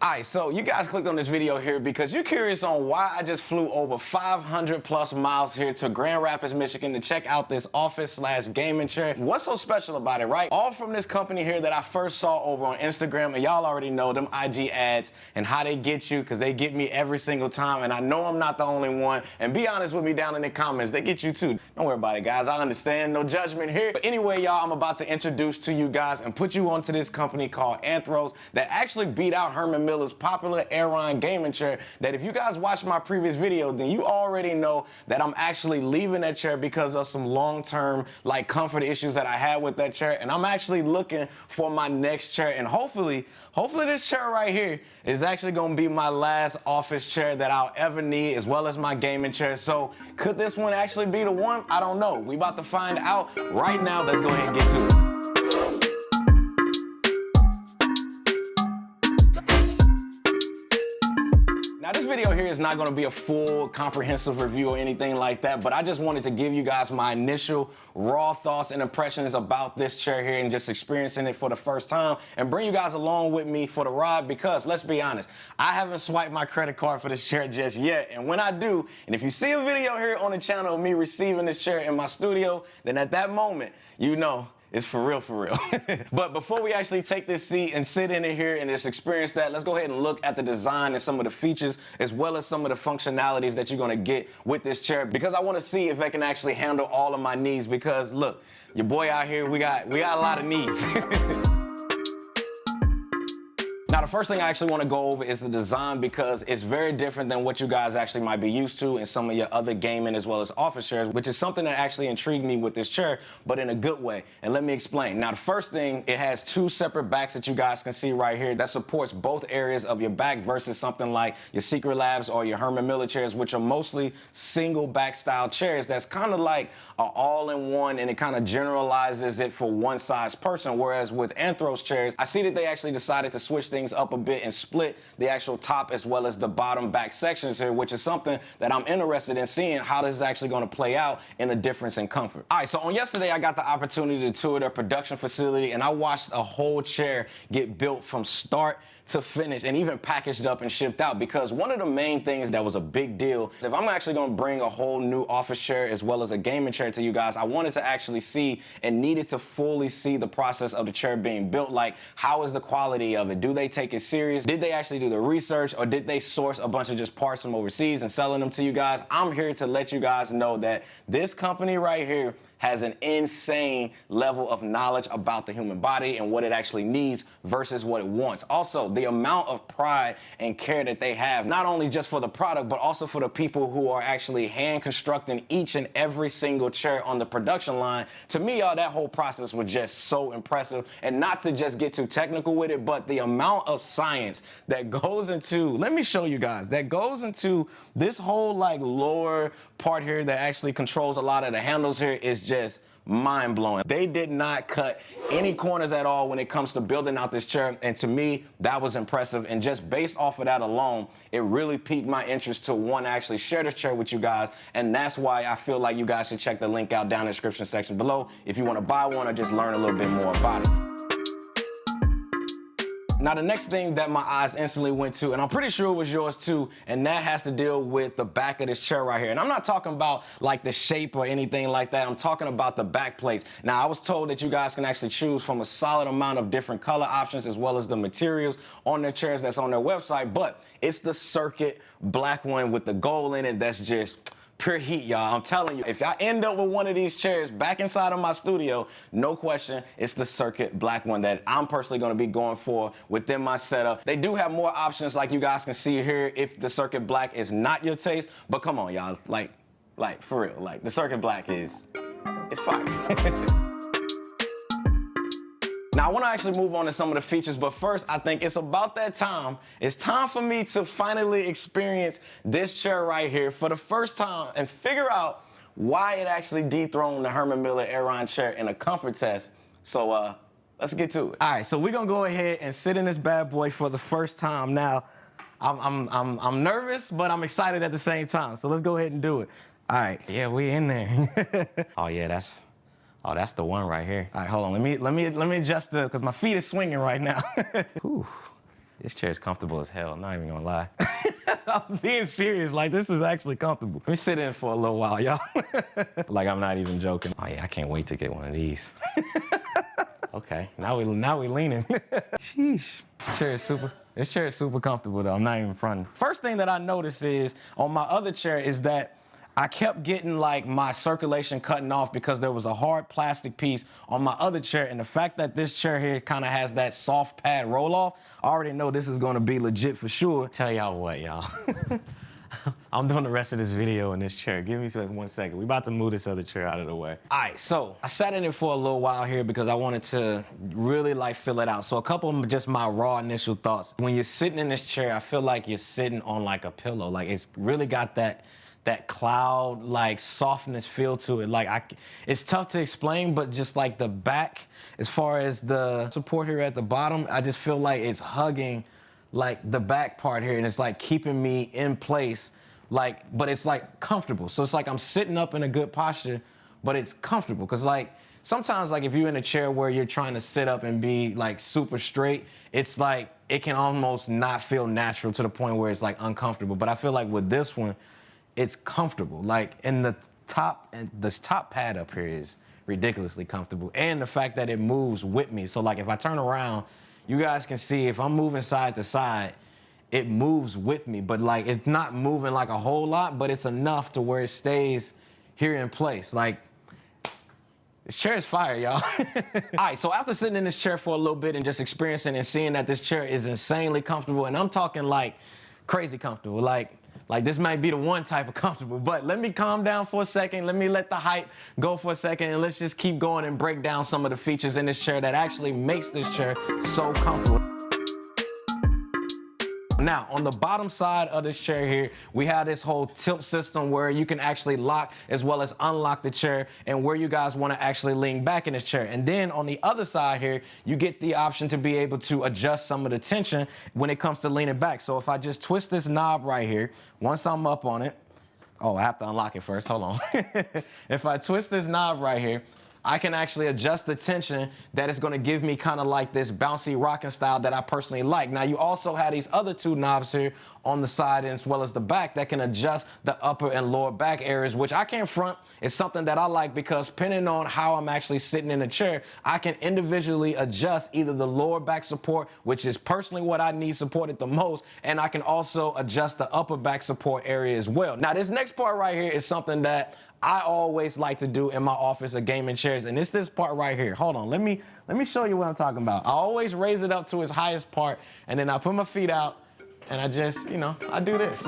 Alright, so you guys clicked on this video here because you're curious on why I just flew over 500 plus miles here to Grand Rapids, Michigan to check out this office/gaming chair. What's so special about it, right? All from this company here that I first saw over on Instagram, and y'all already know them IG ads and how they get you, because they get me every single time, and I know I'm not the only one. And be honest with me down in the comments, they get you too. Don't worry about it, guys. I understand, no judgment here. But anyway, y'all, I'm about to introduce to you guys and put you onto this company called Anthros that actually beat out Herman Miller's popular Aeron gaming chair. That if you guys watched my previous video, then you already know that I'm actually leaving that chair because of some long-term like comfort issues that I had with that chair, and I'm actually looking for my next chair. And hopefully this chair right here is actually going to be my last office chair that I'll ever need, as well as my gaming chair. So could this one actually be the one? I don't know. We about to find out right now. Let's go ahead and get to it. Now this video here is not going to be a full comprehensive review or anything like that, but I just wanted to give you guys my initial raw thoughts and impressions about this chair here and just experiencing it for the first time and bring you guys along with me for the ride, because let's be honest, I haven't swiped my credit card for this chair just yet. And when I do, and if you see a video here on the channel of me receiving this chair in my studio, then at that moment, you know, it's for real, for real. But before we actually take this seat and sit in it here and just experience that, let's go ahead and look at the design and some of the features, as well as some of the functionalities that you're gonna get with this chair, because I wanna see if it can actually handle all of my needs, because look, your boy out here, we got a lot of needs. Now, the first thing I actually want to go over is the design, because it's very different than what you guys actually might be used to in some of your other gaming as well as office chairs, which is something that actually intrigued me with this chair, but in a good way. And let me explain. Now, the first thing, it has two separate backs that you guys can see right here that supports both areas of your back versus something like your Secret Labs or your Herman Miller chairs, which are mostly single back style chairs. That's kind of like an all-in-one, and it kind of generalizes it for one size person. Whereas with Anthros chairs, I see that they actually decided to switch things up a bit and split the actual top as well as the bottom back sections here, which is something that I'm interested in seeing how this is actually going to play out in a difference in comfort. All right, so on yesterday, I got the opportunity to tour their production facility, and I watched a whole chair get built from start to finish and even packaged up and shipped out, because one of the main things that was a big deal, if I'm actually going to bring a whole new office chair as well as a gaming chair to you guys, I wanted to actually see and needed to fully see the process of the chair being built. Like, how is the quality of it? Do they take it serious? Did they actually do the research, or did they source a bunch of just parts from overseas and selling them to you guys? I'm here to let you guys know that this company right here has an insane level of knowledge about the human body and what it actually needs versus what it wants. Also, the amount of pride and care that they have, not only just for the product, but also for the people who are actually hand constructing each and every single chair on the production line. To me, y'all, that whole process was just so impressive. And not to just get too technical with it, but the amount of science that goes into, let me show you guys, that goes into this whole like lower part here that actually controls a lot of the handles here is just mind-blowing. They did not cut any corners at all when it comes to building out this chair, and to me, that was impressive. And just based off of that alone, it really piqued my interest to want to actually share this chair with you guys, and that's why I feel like you guys should check the link out down in the description section below if you want to buy one or just learn a little bit more about it. Now, the next thing that my eyes instantly went to, and I'm pretty sure it was yours too, and that has to deal with the back of this chair right here. And I'm not talking about like the shape or anything like that. I'm talking about the back plates. Now, I was told that you guys can actually choose from a solid amount of different color options as well as the materials on their chairs that's on their website, but it's the circuit black one with the gold in it that's just pure heat, y'all. I'm telling you, if I end up with one of these chairs back inside of my studio, no question, it's the circuit black one that I'm personally going to be going for within my setup. They do have more options, like you guys can see here, if the circuit black is not your taste. But come on, y'all, like for real, like the circuit black it's fire. Now, I want to actually move on to some of the features, but first, I think it's about that time. It's time for me to finally experience this chair right here for the first time and figure out why it actually dethroned the Herman Miller Aeron chair in a comfort test. So, let's get to it. All right, so we're gonna go ahead and sit in this bad boy for the first time. Now, I'm nervous, but I'm excited at the same time. So let's go ahead and do it. All right, yeah, we in there. Oh yeah, that's the one right here. All right, hold on. Let me adjust because my feet is swinging right now. Whew. This chair is comfortable as hell, I'm not even gonna lie. I'm being serious, like this is actually comfortable. Let me sit in for a little while, y'all. Like I'm not even joking. Oh yeah, I can't wait to get one of these. Okay, now we leaning. Sheesh. This chair is super comfortable though, I'm not even fronting. First thing that I noticed is, on my other chair is that I kept getting like my circulation cutting off because there was a hard plastic piece on my other chair, and the fact that this chair here kind of has that soft pad roll off, I already know this is gonna be legit for sure. Tell y'all what, y'all. I'm doing the rest of this video in this chair. Give me 1 second. We about to move this other chair out of the way. All right, so I sat in it for a little while here because I wanted to really like fill it out. So a couple of just my raw initial thoughts. When you're sitting in this chair, I feel like you're sitting on like a pillow. Like it's really got that cloud like softness feel to it. Like it's tough to explain, but just like the back, as far as the support here at the bottom, I just feel like it's hugging like the back part here, and it's like keeping me in place, like, but it's like comfortable. So it's like I'm sitting up in a good posture, but it's comfortable. Cause like sometimes like if you're in a chair where you're trying to sit up and be like super straight, it's like it can almost not feel natural to the point where it's like uncomfortable. But I feel like with this one, it's comfortable. Like in the top, and this top pad up here is ridiculously comfortable. And the fact that it moves with me. So like if I turn around, you guys can see if I'm moving side to side, it moves with me, but like it's not moving like a whole lot, but it's enough to where it stays here in place. Like this chair is fire, y'all. All right, so after sitting in this chair for a little bit and just experiencing and seeing that this chair is insanely comfortable, and I'm talking like crazy comfortable, like this might be the one type of comfortable, but let me calm down for a second. Let me let the hype go for a second, and let's just keep going and break down some of the features in this chair that actually makes this chair so comfortable. Now, on the bottom side of this chair here, we have this whole tilt system where you can actually lock as well as unlock the chair, and where you guys want to actually lean back in this chair. And then on the other side here, you get the option to be able to adjust some of the tension when it comes to leaning back. So if I just twist this knob right here, once I'm up on it, oh, I have to unlock it first, hold on. If I twist this knob right here, I can actually adjust the tension that is gonna give me kind of like this bouncy rocking style that I personally like. Now you also have these other two knobs here on the side as well as the back that can adjust the upper and lower back areas, which I can't front. It's something that I like because depending on how I'm actually sitting in the chair, I can individually adjust either the lower back support, which is personally what I need supported the most, and I can also adjust the upper back support area as well. Now this next part right here is something that I always like to do in my office of gaming chairs, and it's this part right here. Hold on, let me show you what I'm talking about. I always raise it up to its highest part, and then I put my feet out, and I just, I do this.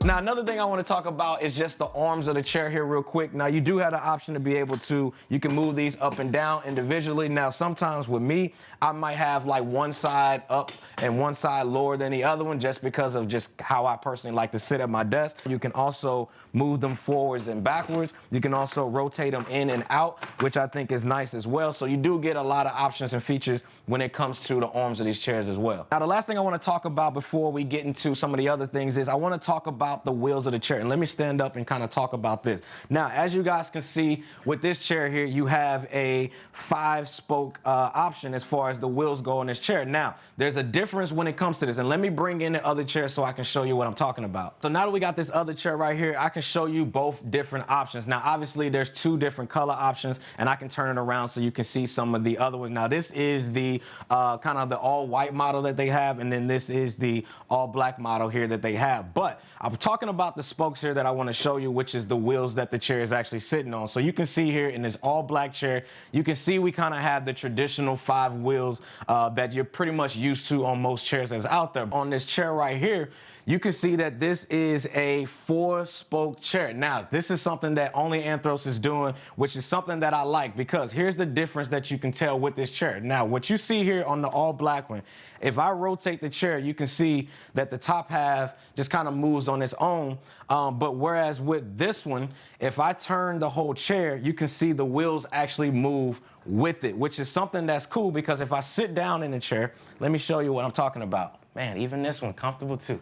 Now, another thing I want to talk about is just the arms of the chair here real quick. Now, you do have the option to be able to, you can move these up and down individually. Now, sometimes with me, I might have like one side up and one side lower than the other one just because of just how I personally like to sit at my desk. You can also move them forwards and backwards. You can also rotate them in and out, which I think is nice as well. So you do get a lot of options and features when it comes to the arms of these chairs as well. Now, the last thing I want to talk about before we get into some of the other things is I want to talk about the wheels of the chair. And let me stand up and kind of talk about this. Now, as you guys can see with this chair here, you have a 5-spoke option as far as the wheels go on this chair. Now, there's a difference when it comes to this. And let me bring in the other chair so I can show you what I'm talking about. So now that we got this other chair right here, I can show you both different options. Now, obviously, there's 2 different color options, and I can turn it around so you can see some of the other ones. Now, this is the kind of the all-white model that they have, and then this is the all-black model here that they have. But I'm talking about the spokes here that I want to show you, which is the wheels that the chair is actually sitting on. So you can see here in this all-black chair, you can see we kind of have the traditional 5 wheels that you're pretty much used to on most chairs that's out there. On this chair right here, you can see that this is a 4-spoke chair. Now, this is something that only Anthros is doing, which is something that I like because here's the difference that you can tell with this chair. Now, what you see here on the all-black one, if I rotate the chair, you can see that the top half just kind of moves on its own. But whereas with this one, if I turn the whole chair, you can see the wheels actually move with it, which is something that's cool because if I sit down in the chair, let me show you what I'm talking about. Man, even this one, comfortable too.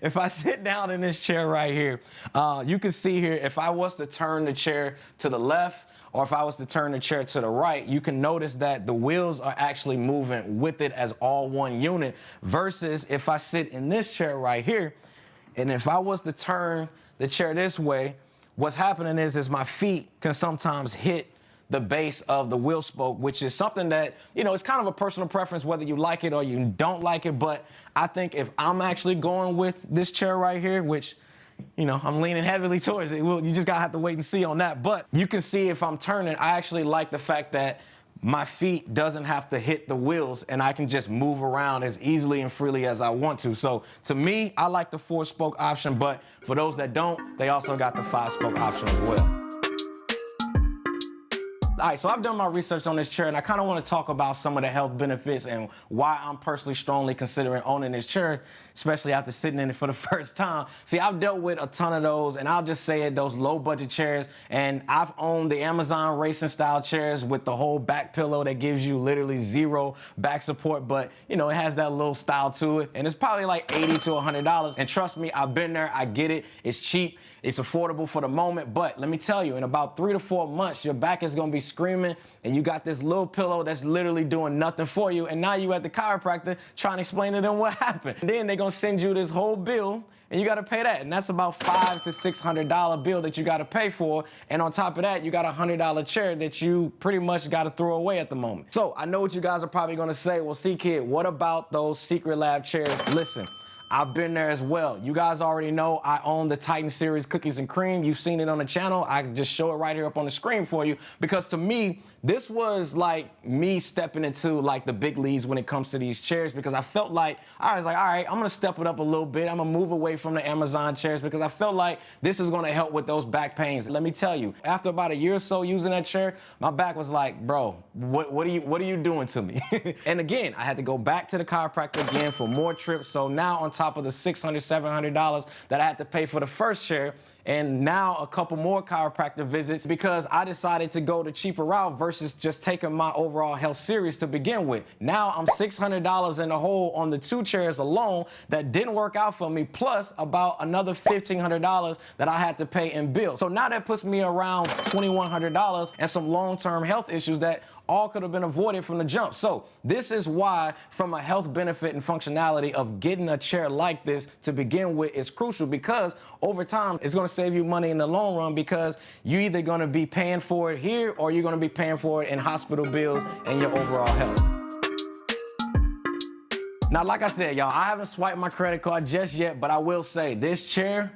If I sit down in this chair right here, you can see here, if I was to turn the chair to the left, or if I was to turn the chair to the right, you can notice that the wheels are actually moving with it as all one unit, versus if I sit in this chair right here, and if I was to turn the chair this way, what's happening is my feet can sometimes hit the base of the wheel spoke, which is something that, you know, it's kind of a personal preference whether you like it or you don't like it. But I think if I'm actually going with this chair right here, which, you know, I'm leaning heavily towards it, well, you just gotta have to wait and see on that. But you can see if I'm turning, I actually like the fact that my feet doesn't have to hit the wheels and I can just move around as easily and freely as I want to. So to me, I like the 4-spoke option, but for those that don't, they also got the 5-spoke option as well. All right, so I've done my research on this chair, and I kind of want to talk about some of the health benefits and why I'm personally strongly considering owning this chair, especially after sitting in it for the first time. See, I've dealt with a ton of those, and I'll just say it, those low-budget chairs, and I've owned the Amazon racing-style chairs with the whole back pillow that gives you literally zero back support, but, you know, it has that little style to it, and it's probably like $80 to $100, and trust me, I've been there, I get it, it's cheap, it's affordable for the moment, but let me tell you, in about 3 to 4 months, your back is gonna be screaming, and you got this little pillow that's literally doing nothing for you, and now you at the chiropractor trying to explain to them what happened. And then they're gonna send you this whole bill, and you gotta pay that, and that's about $500 to $600 bill that you gotta pay for, and on top of that, you got a $100 chair that you pretty much gotta throw away at the moment. So I know what you guys are probably gonna say, well, see, kid, what about those Secret Lab chairs? Listen, I've been there as well. You guys already know I own the Titan Series Cookies and Cream. You've seen it on the channel. I can just show it right here up on the screen for you, because to me, this was like me stepping into like the big leagues when it comes to these chairs, because I felt like, I was like, all right, I'm gonna step it up a little bit. I'm gonna move away from the Amazon chairs because I felt like this is gonna help with those back pains. Let me tell you, after about a year or so using that chair, my back was like, bro, what are you doing to me? And again, I had to go back to the chiropractor again for more trips. So now on top of the $600, $700 that I had to pay for the first chair, and now a couple more chiropractor visits, because I decided to go the cheaper route versus just taking my overall health serious to begin with. Now I'm $600 in the hole on the 2 chairs alone that didn't work out for me, plus about another $1,500 that I had to pay in bills. So now that puts me around $2,100 and some long-term health issues that all could have been avoided from the jump. So this is why, from a health benefit and functionality of getting a chair like this to begin with, is crucial, because over time it's going to save you money in the long run, because you're either going to be paying for it here or you're going to be paying for it in hospital bills and your overall health. Now, like I said, y'all, I haven't swiped my credit card just yet, but I will say this chair,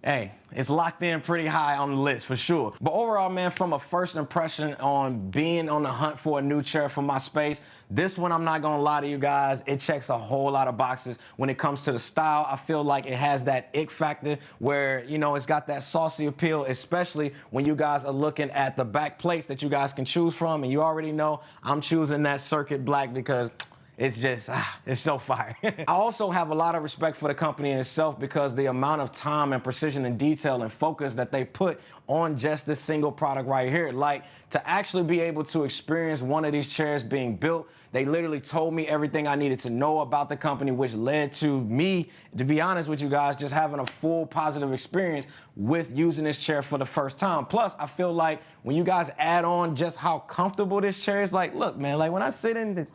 hey, it's locked in pretty high on the list for sure. But overall, man, from a first impression on being on the hunt for a new chair for my space, this one, I'm not gonna lie to you guys, it checks a whole lot of boxes. When it comes to the style, I feel like it has that ick factor where, you know, it's got that saucy appeal, especially when you guys are looking at the back plates that you guys can choose from. And you already know I'm choosing that Circuit Black because it's just, it's so fire. I also have a lot of respect for the company in itself, because the amount of time and precision and detail and focus that they put on just this single product right here. Like, to actually be able to experience one of these chairs being built, they literally told me everything I needed to know about the company, which led to me, to be honest with you guys, just having a full positive experience with using this chair for the first time. Plus, I feel like when you guys add on just how comfortable this chair is, like, look, man, like when I sit in this,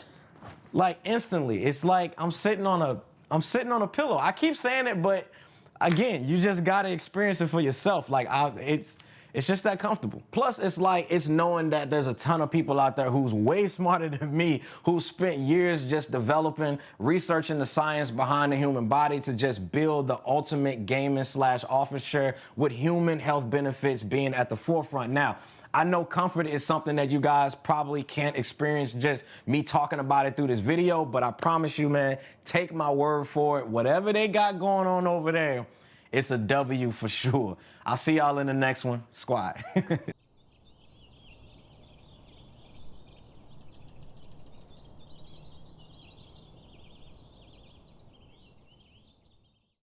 like instantly, it's like I'm sitting on a pillow. I keep saying it, but again, you just gotta experience it for yourself. Like, it's just that comfortable. Plus, it's like, it's knowing that there's a ton of people out there who's way smarter than me, who spent years just developing, researching the science behind the human body to just build the ultimate gaming / office chair with human health benefits being at the forefront. Now, I know comfort is something that you guys probably can't experience just me talking about it through this video, but I promise you, man, take my word for it. Whatever they got going on over there, it's a W for sure. I'll see y'all in the next one. Squad.